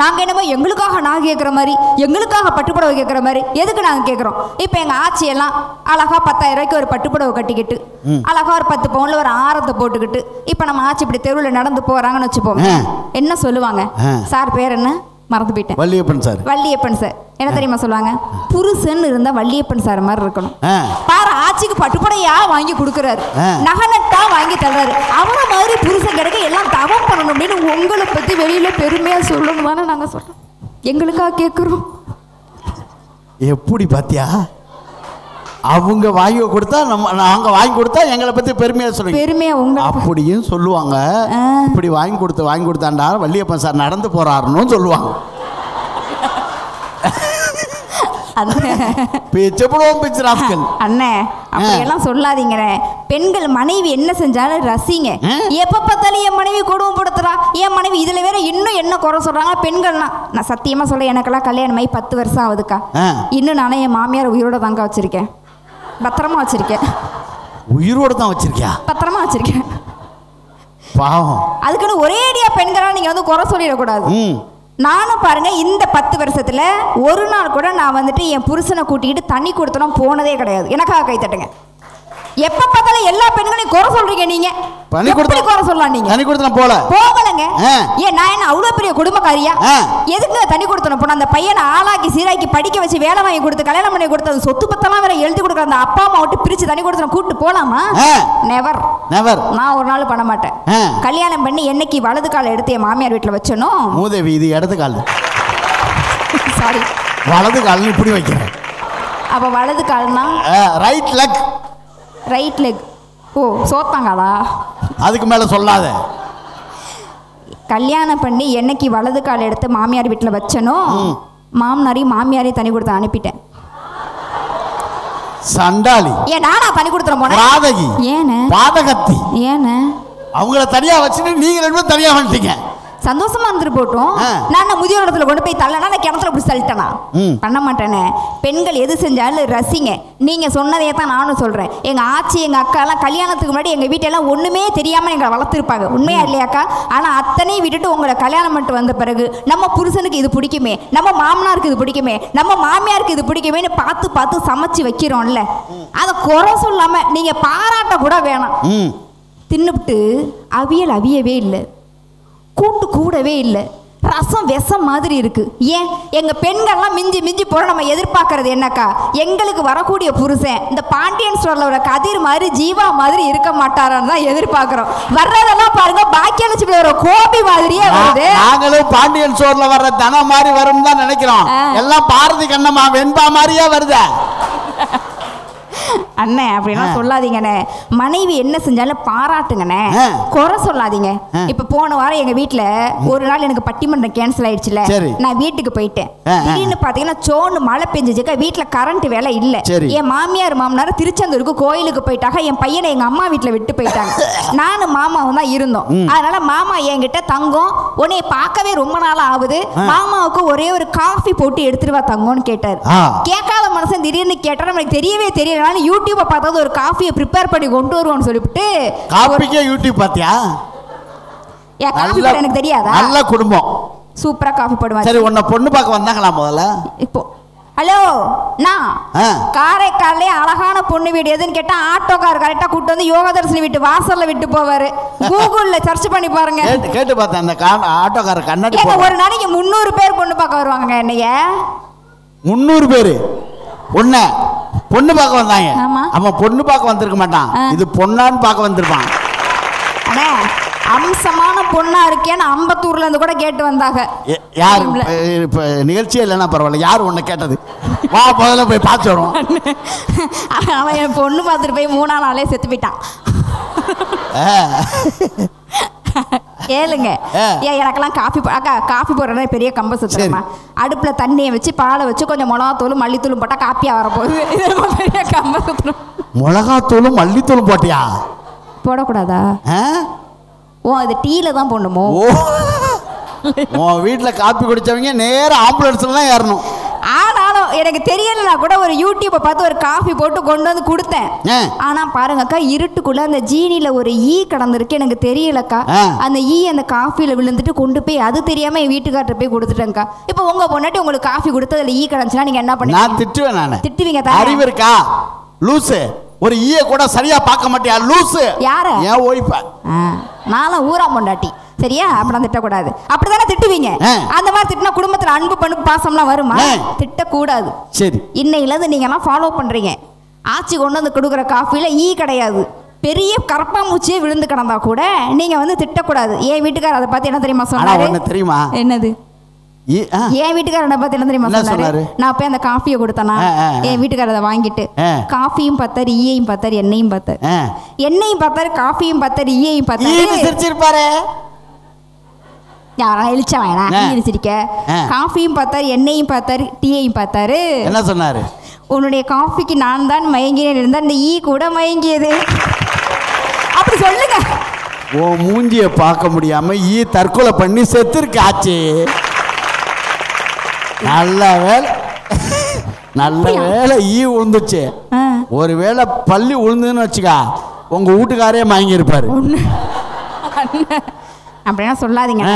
நாங்க என்னமோ எங்களுக்காக நான் கேட்குற மாதிரி, எங்களுக்காக பட்டுப்புடவை கேட்குற மாதிரி எதுக்கு நாங்க கேட்குறோம்? இப்போ எங்க ஆட்சி எல்லாம் அழகா 10,000 ரூபாய்க்கு ஒரு பட்டுப்புடவை கட்டிக்கிட்டு அழகா ஒரு 10 பவுன்ல ஒரு ஆரத்தை போட்டுக்கிட்டு இப்போ நம்ம ஆட்சி இப்படி தெருவில் நடந்து போறாங்கன்னு வச்சுப்போம். என்ன சொல்லுவாங்க? சார் பேர் என்ன மறந்து போயிட்டேன். வள்ளியப்பன் சார். வள்ளியப்பன் சார் என்ன தெரியுமா சொல்லுவாங்க? புருஷன் இருந்தா வள்ளியப்பன் சார் மாதிரி இருக்கணும். பாரு, ஆட்சிக்கு பட்டுப்படையா வாங்கி கொடுக்குறாரு, நகநட்டா வாங்கி தர்றாரு, அவன மாதிரி புருஷன் கிடைக்க எல்லாம் தவம் பண்ணணும் அப்படின்னு உங்களை பத்தி வெளியில பெருமையா சொல்லணும்னு நாங்க சொல்றோம். எங்களுக்காக கேட்குறோம். எப்படி பாத்தியா? அவங்க வாங்கி கொடுத்தா நாங்க வாங்கி கொடுத்தா எங்களை பத்தி பெருமையா சொல்லுங்க. பெருமையா உங்க அப்படியும் சொல்லுவாங்க. இப்படி வாங்கி கொடுத்தாண்டா வள்ளியப்பன் சார் நடந்து போறாருன்னு சொல்லுவாங்க. பிச்சப்படுவோம் பிச்சு ராஸ்கல். அண்ணே அப்படியெல்லாம் சொல்லாதீங்கண்ணே. பெண்கள் மனைவி என்ன செஞ்சாலும் ரசிங்க. எப்ப பார்த்தாலும் என் மனைவி கொடுமைப்படுத்துறா, என் மனைவி இதுல வேற இன்னும் என்ன குறை சொல்றாங்க பெண்கள்னா. நான் சத்தியமா சொல்ல, எனக்கெல்லாம் கல்யாணம் ஆகி 10 வருஷம் ஆகுதுக்கா. இன்னும் நானே என் மாமியார் உயிரோட தாங்க வச்சிருக்கேன், பத்திரமா வச்சிருக்கேன். உயிரோட தான் வச்சிருக்கியா? பத்திரமா வச்சிருக்கேன். பாவம். அதுக்குன்னு ஒரேடியா பெண்களா நீங்க வந்து குறை சொல்லிடக்கூடாது. நானும் பாருங்க இந்த 10 வருஷத்துல ஒரு நாள் கூட நான் வந்துட்டு என் புருஷனை கூட்டிக்கிட்டு தண்ணி கொடுத்தனும் போனதே கிடையாது. எனக்காக கை தட்டுங்க. எப்ப பார்த்தாலும் எல்லா பெண்களையும் குறை சொல்றீங்க நீங்க. எப்படி குறை சொல்லலாம் நீங்க? தண்ணி கொடுத்தனும் போகலங்க. ஏன் நான் என்ன அவ்வளவு பெரிய குடும்பக்காரியா? எதுக்கு தண்ணி கொடுத்தனும் போன? அந்த பையனை ஆளாக்கி சீராக்கி படிக்க வச்சு வேலை வாங்கி கொடுத்து கல்யாணம் பண்ணி கொடுத்து சொத்து பத்தெல்லாம் வேற எழுதி கொடுக்குற அந்த அப்பா அம்மா விட்டு பிரிச்சு தண்ணி கொடுத்தனும் கூப்பிட்டு போலாமா? Never never. நான் ஒரு நாள் பண்ண மாட்டேன். கல்யாணம் பண்ணி என்னைக்கு வலது காலை எடுத்து என் மாமியார் வீட்டுல வச்சனோ, மூதேவி இது இடது கால், சாரி வலது கால் இப்படி வைக்கிறேன். அப்ப வலது கால்னா ரைட் லெக். Right leg. ஓ சோத்தாங்களா? அதுக்கு மேல சொல்லாத. கல்யாணம் பண்ணி என்னைக்கு வலது கால் எடுத்து மாமியார் வீட்டில் வச்சனோ, மாமியாரையும் தண்ணி கொடுத்து அனுப்பிட்டேன். சண்டாளி. ஏன் நானா தண்ணி கொடுத்துற போனேன்? ராதகி. ஏன்னு? பாதகத்தி. ஏன்னு? அவங்கள தனியா வச்சுட்டு நீங்க 2 பேரும் தனியா வந்துட்டீங்க. சந்தோஷமா இருந்துட்டு போட்டோம். நான் முதியோர் இடத்துல கொண்டு போய் தள்ளனா, நான் கிணத்துல இப்படி தள்ளிட்டேனா? பண்ண மாட்டேனே. பெண்கள் எது செஞ்சாலும் ரசிங்க. நீங்க சொன்னதே தான் நானும் சொல்றேன். எங்க ஆச்சி எங்க அக்கா எல்லாம் கல்யாணத்துக்கு முன்னாடி எங்க வீட்டெல்லாம் ஒண்ணுமே தெரியாம எங்களை வளர்த்துருப்பாங்க. உண்மையா இல்லையாக்கா? ஆனா அத்தனையும் விட்டுட்டு உங்களை கல்யாணம் பண்ணிட்டு வந்த பிறகு நம்ம புருஷனுக்கு இது பிடிக்குமே, நம்ம மாமனாருக்கு இது பிடிக்குமே, நம்ம மாமியாருக்கு இது பிடிக்குமேன்னு பார்த்து பார்த்து சமைச்சு வைக்கிறோம்ல, அதை குறை சொல்லாம நீங்க பாராட்ட கூட வேணாம். தின்னுபிட்டு அவியல் அவியவே இல்லை, கூட்டு கூடவே இல்லை, ரசம் விஷம் மாதிரி இருக்கு. ஏன் எங்க பெண்கள்லாம் மிஞ்சி மிஞ்சி போற நம்ம எதிர்பார்க்கறது என்னக்கா? எங்களுக்கு வரக்கூடிய புருஷன் இந்த பாண்டியன் ஸ்டோர்ல ஒரு கதிர் மாதிரி ஜீவா மாதிரி இருக்க மாட்டாரான்னு தான் எதிர்பார்க்கிறோம். வர்றதெல்லாம் பாருங்க பாக்கியலட்சுமி ஒரு கோபி மாதிரியே வருது. நாங்களும் பாண்டியன் ஸ்டோர்ல வர்ற தன மாதிரி வரும் தான் நினைக்கிறோம். எல்லாம் பாரதி கண்ணம்மா வெண்பா மாதிரியே வருது. அண்ணே அப்படின்னா சொல்லாதீங்கண்ணே. மனைவி என்ன செஞ்சாலும் பாராட்டுங்கண்ணே, குறை சொல்லாதீங்க. இப்ப போன வாரம் எங்க வீட்டுல ஒரு நாள் எனக்கு பட்டிமன்றம் கேன்சல் ஆயிடுச்சுல, நான் வீட்டுக்கு போயிட்டேன். திடீர்னு பாத்தீங்கன்னா சோன்னு மழை பெஞ்சிச்சுக்க, வீட்டுல கரண்ட் வேலை இல்ல. என் மாமியார் மாமனார் திருச்செந்தூருக்கு கோயிலுக்கு போயிட்டாங்க. என் பையனை எங்க அம்மா வீட்டுல விட்டு போயிட்டாங்க. நானும் மாமாவும் தான் இருந்தோம். அதனால மாமா என்கிட்ட தங்கம் உன்னைய பார்க்கவே ரொம்ப நாள் ஆகுது, மாமாவுக்கு ஒரே ஒரு காஃபி போட்டு எடுத்துட்டு வா தங்கம்னு கேட்டாரு. கேட்காத மனுஷன் திடீர்னு கேட்டா நமக்கு தெரியவே தெரியல. யூடியூப பார்த்தா ஒரு காஃபியை ப்ரிப்பேர் பண்ணி கொண்டு வருவோம்னு சொல்லிட்டு. காஃபிக்கே யூடியூப் பாத்தியா? காஃபி போட எனக்கு தெரியாதா? நல்ல குடும்பம், சூப்பரா காஃபி போடுவாங்க. சரி உன்னை பொண்ணு பார்க்க வந்தாங்களா முதல்ல? இப்போ ஹலோ, நான் காரைக்காலே அழகான பொண்ணு வீடு எதுன்னு கேட்டா ஆட்டோக்கார் கரெக்டா கூட்டு வந்து யோகதர்ஷினி வீட்டு வாசல்ல விட்டு போவாரு. கூகுள்ல சர்ச் பண்ணி பாருங்க. கேட்டு பார்த்தேன். அந்த ஆட்டோக்காரர் கண்ணாடி. ஒரு நாளைக்கு 300 பேர் பொண்ணு பார்க்க வருவாங்க. என்னைய 300 பேரு பொண்ண பொண்ணு பார்க்க வந்தாங்க. அவன் பொண்ணு பார்க்க வந்திருக்க மாட்டான், இது பொண்ணான்னு பார்க்க வந்திருப்பான். அண்ணே அம்சமான பொண்ணா இருக்கேன்னு அம்பத்தூர்ல இருந்து கூட கேட்டு வந்தாங்க. யாரு இப்ப நிகழ்ச்சியே இல்லைன்னா பரவாயில்ல, யாரு உன்னை கேட்டது? வா முதல்ல போய் பார்த்து வரும். அவன் என் பொண்ணு பார்த்துட்டு போய் 3 நாளே செத்து போயிட்டான். கேளுங்க, எனக்கெல்லாம் காஃபி அக்கா காஃபி போடுறதா பெரிய கம்ப சுத்தமா. அடுப்புல தண்ணியை வச்சு பாலை வச்சு கொஞ்சம் மிளகாத்தூளும் மல்லித்தூளும் போட்டா காப்பியா வரப்போகுது. பெரிய கம்ப சுத்தம். மிளகாத்தூளும் மல்லித்தூளும் போட்டியா? போடக்கூடாதா? ஓ அது டீல தான் போடணுமோ? உன் வீட்டில் காப்பி குடிச்சவங்க நேரம் ஆம்புலன்ஸ்ல தான் ஏறணும். ஆனாலும் எனக்கு தெரியலனா கூட ஒரு யூடியூப்பை பார்த்து ஒரு காஃபி போட்டு கொண்டு வந்து கொடுத்தேன். ஆனா பாருங்கக்கா, இருட்டுக்குள்ள அந்த ஜீனில ஒரு ஈ கடந்திருக்கு, எனக்கு தெரியலக்கா. அந்த ஈ அந்த காஃபில விழுந்துட்டு கொண்டு போய் அது தெரியாம என் வீட்டுக்கார்ட்ட போய் கொடுத்துட்டேன்க்கா. இப்போ உங்க பொண்ணாட்டி உங்களுக்கு காஃபி கொடுத்து அதுல ஈ கடந்துச்சுன்னா நீங்க என்ன பண்ணுவீங்க? நான் திட்டுவேன். நான் திட்டுவீங்க? அறிவு இருக்கா லூசு? ஒரு ஈய கூட சரியா பார்க்க மாட்டியா லூசு? யார? ஏன் ஓய்ப்பா? நானும் ஊரா பொண்டாட்டி, சரியா? அப்படிலாம் திட்டக்கூடாது. அப்படிதானே திட்டுவீங்க? அந்த மாதிரி திட்டினா குடும்பத்துல அன்பு பண்பு பாசம்லாம் வருமா? திட்டக்கூடாது. சரி, இன்னையிலேருந்து நீங்க எல்லாம் ஃபாலோ பண்றீங்க. ஆச்சி கொண்டு வந்து கொடுக்குற காஃபில ஈ கிடையாது. பெரிய கரப்பாம்பூச்சியே விழுந்து கிடந்தா கூட நீங்க வந்து திட்டக்கூடாது. என் வீட்டுக்காரர் அதை பார்த்து என்ன தெரியுமா சொன்னாரு? தெரியுமா? என்னது? என் வீட்டுக்காரர் என்ன பார்த்து என்ன தெரியுமா சொன்னாரு? நான் போய் அந்த காஃபியை கொடுத்தேனா, என் வீட்டுக்காரர் அதை வாங்கிட்டு காஃபியும் பார்த்தாரு, ஈயையும் பார்த்தாரு, எண்ணெயும் பார்த்தாரு. எண்ணெயும் பார்த்தாரு, காஃபியும் பார்த்தாரு, ஈயையும் பார்த்தாரு. சிரிச்சிருப்பாரு. யாரா இழிச்சா வேணா இழிச்சிருக்க. காஃபியும் பார்த்தாரு, எண்ணெயும் பார்த்தாரு, டீயையும் பார்த்தாரு. என்ன சொன்னாரு? உன்னுடைய காஃபிக்கு நான் தான் மயங்கினேன் இருந்தா இந்த ஈ கூட மயங்கியது. அப்படி சொல்லுங்க. ஓ மூஞ்சியை பார்க்க முடியாம ஈ தற்கொலை பண்ணி செத்துருக்கு ஆச்சு. நல்ல வேலை, நல்ல வேலை ஈ விழுந்துச்சு. ஒருவேளை பள்ளி விழுந்துன்னு வச்சுக்கா உங்க வீட்டுக்காரே மயங்கியிருப்பாரு. அப்படின்னா சொல்லாதீங்க.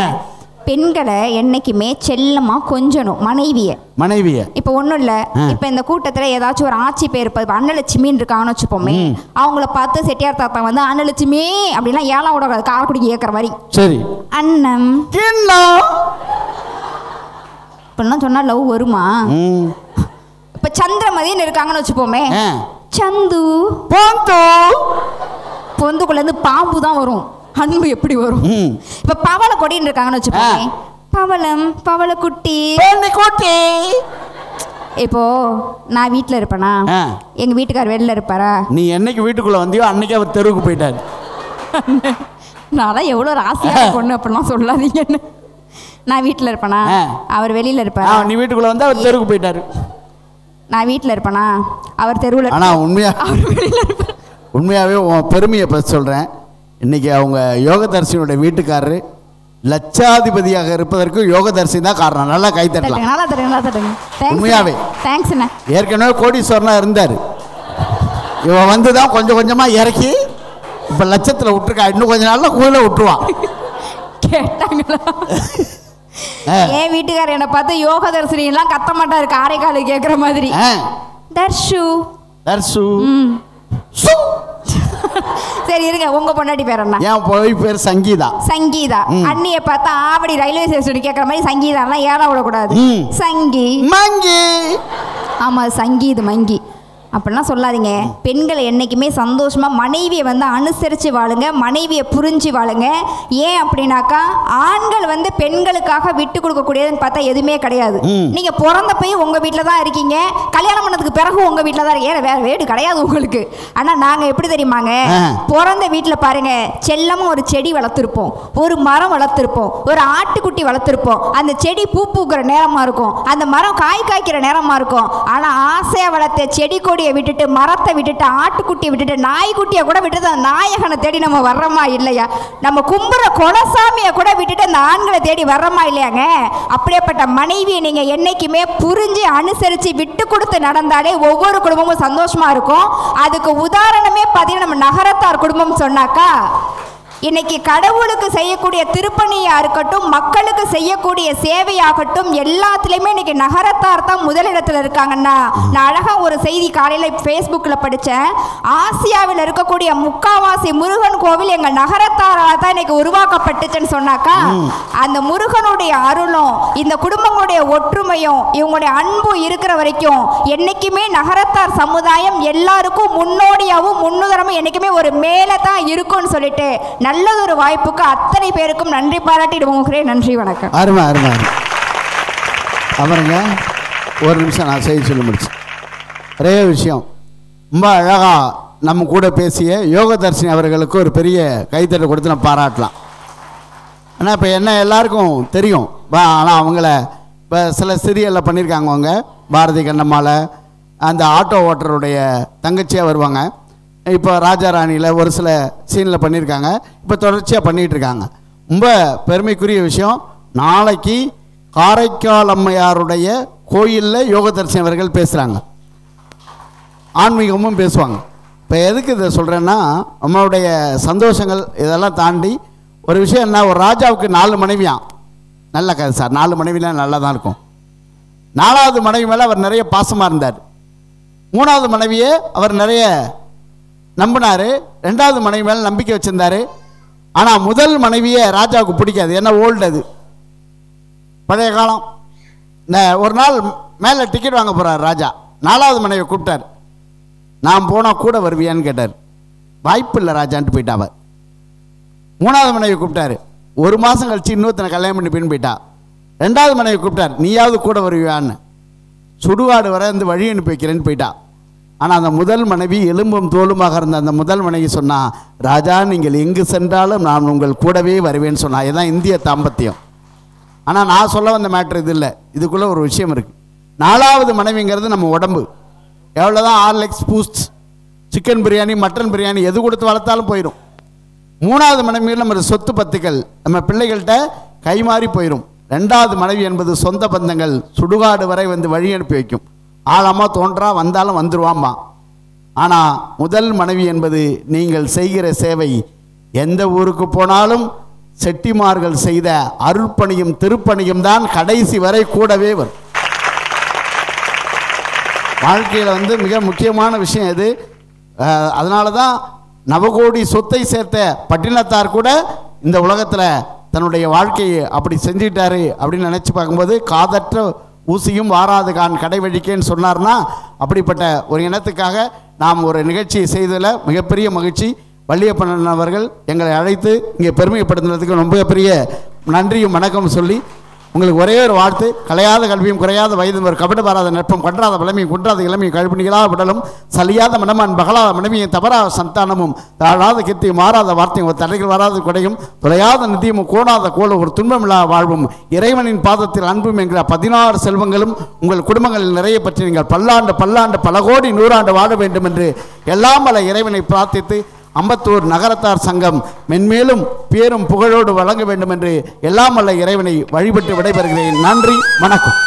பெண்களை என்னைக்குமே செல்லமா கொஞ்சணும் மனைவிய. இப்ப ஒண்ணும் இல்ல, இப்ப இந்த கூட்டத்துல ஏதாச்சும் ஒரு ஆட்சி பேர் அன்னலட்சுமின்னு இருக்காங்கன்னு வச்சுப்போமே, அவங்கள பார்த்து செட்டியார் தாத்தா வந்து அன்னலட்சுமி அப்படின்னா ஏழாம் விட காரக்குடிக்கு ஏற்கிற மாதிரி சரி அண்ணம் இப்படிலாம் சொன்னா லவ் வருமா? இப்ப சந்திரமதின்னு இருக்காங்கன்னு வச்சுப்போமே, சந்து பொந்துக்குள்ள இருந்து பாம்பு தான் வரும், அன்பு எப்படி வரும்? இப்ப பவள கொடின்னு இருக்காங்கன்னு வச்சுப்போமே, பவளம் பவள குட்டி. இப்போ நான் வீட்டுல இருப்பேனா, எங்க வீட்டுக்கார் வெளில இருப்பாரா? நீ என்னைக்கு வீட்டுக்குள்ள வந்தியோ அன்னைக்கு அவர் தெருவுக்கு போயிட்டாரு. நான் எவ்வளவு ராசியா பொண்ணு அப்படிலாம் சொல்லாதீங்கன்னு. நான் வீட்டுல இருப்பேனா, அவர் வெளியில இருப்பாரா? நீ வீட்டுக்குள்ள வந்து அவர் தெருவுக்கு போயிட்டாரு. நான் வீட்டுல இருப்பேனா, அவர் தெருவுல. ஆனா உண்மையாவே பெருமையை பற்றி சொல்றேன். இன்னைக்கு அவங்க யோகதர்சியோட வீட்டுக்காரரு லட்சாதிபதியாக இருப்பதற்கு யோகதர்சி தான் காரணம். நல்லா கை தட்டலாம். உண்மையாவே ஏற்கனவே கோடீஸ்வரனா இருந்தாரு. இவன் வந்துதான் கொஞ்சம் கொஞ்சமா இறக்கி இப்ப லட்சத்துல விட்டுருக்கா. இன்னும் கொஞ்ச நாள்ல கோயில விட்டுருவான். கேட்டாங்களா? என் வீட்டுக்காரர் என்ன பார்த்து யோக தரிசனி எல்லாம் கத்த மாட்டாரு, காரைக்காலு கேக்குற மாதிரி. தர்ஷு தர்ஷு. சரி இருங்க, உங்க பொண்டாட்டி பேர் என்ன? என் போய் பேர் சங்கீதா. சங்கீதா. அண்ணியை பார்த்தா ஆவடி ரயில்வே ஸ்டேஷன் கேட்கற மாதிரி சங்கீதா எல்லாம் ஏற விடக்கூடாது. சங்கி மங்கி. ஆமா சங்கீது மங்கி அப்படிலாம் சொல்லாதீங்க. பெண்களை என்னைக்குமே சந்தோஷமா மனைவியை வந்து அனுசரித்து வாழுங்க, மனைவியை புரிஞ்சு வாழுங்க. ஏன் அப்படின்னாக்கா ஆண்கள் வந்து பெண்களுக்காக விட்டு கொடுக்கக்கூடியதுன்னு பார்த்தா எதுவுமே கிடையாது. நீங்க பிறந்தப்பையும் உங்க வீட்டில் தான் இருக்கீங்க, கல்யாணம் பண்ணதுக்கு பிறகு உங்க வீட்டில் தான் இருக்கீங்க, வேற வீடு கிடையாது உங்களுக்கு. ஆனா நாங்க எப்படி தெரியுமாங்க, பிறந்த வீட்டில் பாருங்க செல்லமும் ஒரு செடி வளர்த்துருப்போம், ஒரு மரம் வளர்த்துருப்போம், ஒரு ஆட்டுக்குட்டி வளர்த்துருப்போம். அந்த செடி பூ பூக்கிற நேரமா இருக்கும், அந்த மரம் காய் காய்க்கிற நேரமா இருக்கும். ஆனா ஆசையா வளர்த்த செடி விட்டுட்டு மரத்தை விட்டுட்டு ஆட்டுக்குட்டியை விட்டுட்டு நாய்க்குட்டியை கூட விட்டுட்டு அந்த நாயகனை தேடி நம்ம வர்றோமா இல்லையா? நம்ம கும்புற குலசாமியை கூட விட்டுட்டு அந்த ஆண்களை தேடி வர்றோமா இல்லையாங்க? அப்படியேப்பட்ட மனைவியை நீங்க என்னைக்குமே புரிஞ்சு அனுசரிச்சு விட்டு கொடுத்து நடந்தாலே ஒவ்வொரு குடும்பமும் சந்தோஷமா இருக்கும். அதுக்கு உதாரணமே பார்த்தீங்கன்னா நம்ம நகரத்தார் குடும்பம் சொன்னாக்கா, இன்னைக்கு கடவுளுக்கு செய்யக்கூடிய திருப்பணியா இருக்கட்டும், மக்களுக்கு செய்யக்கூடிய சேவையாகட்டும், எல்லாத்துலேயுமே இன்னைக்கு நகரத்தார் தான் முதலிடத்தில் இருக்காங்கன்னா. நான் அழகா ஒரு செய்தி காலையில் ஃபேஸ்புக்கில் படித்தேன். ஆசியாவில் இருக்கக்கூடிய முக்காவாசி முருகன் கோவில் எங்கள் நகரத்தாரால் தான் இன்னைக்கு உருவாக்கப்பட்டுச்சுன்னு சொன்னாக்கா, அந்த முருகனுடைய அருளும் இந்த குடும்பங்களுடைய ஒற்றுமையும் இவங்களுடைய அன்பும் இருக்கிற வரைக்கும் என்னைக்குமே நகரத்தார் சமுதாயம் எல்லாருக்கும் முன்னோடியாகவும் முன்னுதாரணமும் என்னைக்குமே ஒரு மேலே தான் இருக்கும்னு சொல்லிட்டு நல்லதொரு வாய்ப்புக்கு அத்தனை பேருக்கும் நன்றி பாராட்டிடுவோம். நன்றி, வணக்கம். அருமை அருமை. அவருங்க ஒரு நிமிஷம் நான் செய்தி சொல்லி முடிச்சேன். ஒரே விஷயம் ரொம்ப அழகா நம்ம கூட பேசிய யோகதர்ஷினி அவர்களுக்கு ஒரு பெரிய கைத்தட்டை கொடுத்து நம்ம பாராட்டலாம். ஆனால் இப்போ என்ன எல்லாருக்கும் தெரியும், ஆனால் அவங்கள இப்போ சில சீரியலில் பண்ணியிருக்காங்க. அவங்க பாரதி கண்ணம்மாவில் அந்த ஆட்டோ ஓட்டருடைய தங்கச்சியாக வருவாங்க. இப்போ ராஜாராணியில் ஒரு சில சீனில் பண்ணியிருக்காங்க. இப்போ தொடர்ச்சியாக பண்ணிகிட்ருக்காங்க. ரொம்ப பெருமைக்குரிய விஷயம். நாளைக்கு காரைக்கால் அம்மையாருடைய கோயிலில் யோகதர்ஷினி அவர்கள் பேசுகிறாங்க, ஆன்மீகமும் பேசுவாங்க. இப்போ எதுக்கு இதை சொல்கிறேன்னா, நம்மளுடைய சந்தோஷங்கள் இதெல்லாம் தாண்டி ஒரு விஷயம் என்ன, ஒரு ராஜாவுக்கு 4 மனைவியாம். நல்ல கதை சார், 4 மனைவிலாம் நல்லா தான் இருக்கும். 4வது மனைவி மேலே அவர் நிறைய பாசமாக இருந்தார். 3வது மனைவியே அவர் நிறைய நம்பினார். 2வது மனைவி மேலே நம்பிக்கை வச்சிருந்தார். ஆனால் முதல் மனைவியை ராஜாவுக்கு பிடிக்காது. ஏன்னா ஓல்டு, அது பழைய காலம். ஒரு நாள் மேலே டிக்கெட் வாங்க போகிறார் ராஜா. 4வது மனைவியை கூப்பிட்டார். நான் போனால் கூட வருவியான்னு கேட்டார். வாய்ப்பு இல்லை ராஜான்ட்டு போயிட்டாவ. 3வது மனைவி கூப்பிட்டாரு. 1 மாதம் கழிச்சு இன்னொருத்தனை கல்யாணம் பண்ணி பின் போயிட்டா. 2வது மனைவி கூப்பிட்டார். நீயாவது கூட வருவியான்னு. சுடுகாடு வர இந்த வழி அனுப்பி வைக்கிறேன்னு போயிட்டா. ஆனால் அந்த முதல் மனைவி எலும்பும் தோலுமாக இருந்த அந்த முதல் மனைவி சொன்னா, ராஜா நீங்கள் எங்கு சென்றாலும் நான் உங்கள் கூடவே வருவேன்னு சொன்னா. இதுதான் இந்திய தாம்பத்தியம். ஆனால் நான் சொல்ல வந்த மேட்ரு இது இல்லை. இதுக்குள்ளே ஒரு விஷயம் இருக்குது. 4வது மனைவிங்கிறது நம்ம உடம்பு. எவ்வளோதான் Horlicks, boost, chicken biryani, mutton biryani எது கொடுத்து வளர்த்தாலும் போயிடும். 3வது மனைவியில் நம்ம சொத்து பத்துக்கள் நம்ம பிள்ளைகள்கிட்ட கைமாறி போயிடும். 2வது மனைவி என்பது சொந்த பந்தங்கள், சுடுகாடு வரை வந்து வழி அனுப்பி வைக்கும். ஆழமாக தோன்றா வந்தாலும் வந்துடுவாம்மா. ஆனால் முதல் மனைவி என்பது நீங்கள் செய்கிற சேவை. எந்த ஊருக்கு போனாலும் செட்டிமார்கள் செய்த அருள்பணியும் திருப்பணியும் தான் கடைசி வரை கூடவே வரும். வாழ்க்கையில் வந்து மிக முக்கியமான விஷயம் இது. அதனால தான் நவகோடி சொத்தை சேர்த்த பட்டினத்தார் கூட இந்த உலகத்தில் தன்னுடைய வாழ்க்கையை அப்படி செஞ்சுக்கிட்டாரு அப்படின்னு நினச்சி பார்க்கும்போது, காதற்ற ஊசியும் வாராது கான் கடை வழிக்கேன்னு சொன்னார்னா, அப்படிப்பட்ட ஒரு இனத்துக்காக நாம் ஒரு நிகழ்ச்சியை செய்ததில் மிகப்பெரிய மகிழ்ச்சி. வள்ளியப்பன் அவர்கள் எங்களை அழைத்து இங்கே பெருமைப்படுத்துனதுக்கு ரொம்ப பெரிய நன்றியும் வணக்கம் சொல்லி, உங்களுக்கு ஒரே ஒரு வாழ்த்து. கலையாத கல்வியும் குறையாத வயதும் ஒரு கபடு பாராத நட்பும் கொன்றாத வளமையும் குன்றாத இளமையும் கழிப்பிணிகளாக விடலும் சலியாத மனமான் பகலாத மனைவியும் தவறாத சந்தானமும் தாழாத கீர்த்தியும் மாறாத வார்த்தையும் ஒரு தடைகள் வராத குடையும் துளையாத நிதியும் கோணாத கோலும் ஒரு துன்பமில்லா வாழ்வும் இறைவனின் பாதத்தில் அன்பும் என்கிற 16 செல்வங்களும் உங்கள் குடும்பங்களில் நிறைய பற்றி நீங்கள் பல்லாண்டு பல கோடி 100 ஆண்டு வாழ வேண்டும் என்று எல்லாம் பல இறைவனை பிரார்த்தித்து, அம்பத்தூர் நகரத்தார் சங்கம் மென்மேலும் பேரும் புகழோடு வழங்க வேண்டும் என்று எல்லாம் வல்ல இறைவனை வழிபட்டு விடைபெறுகிறேன். நன்றி, வணக்கம்.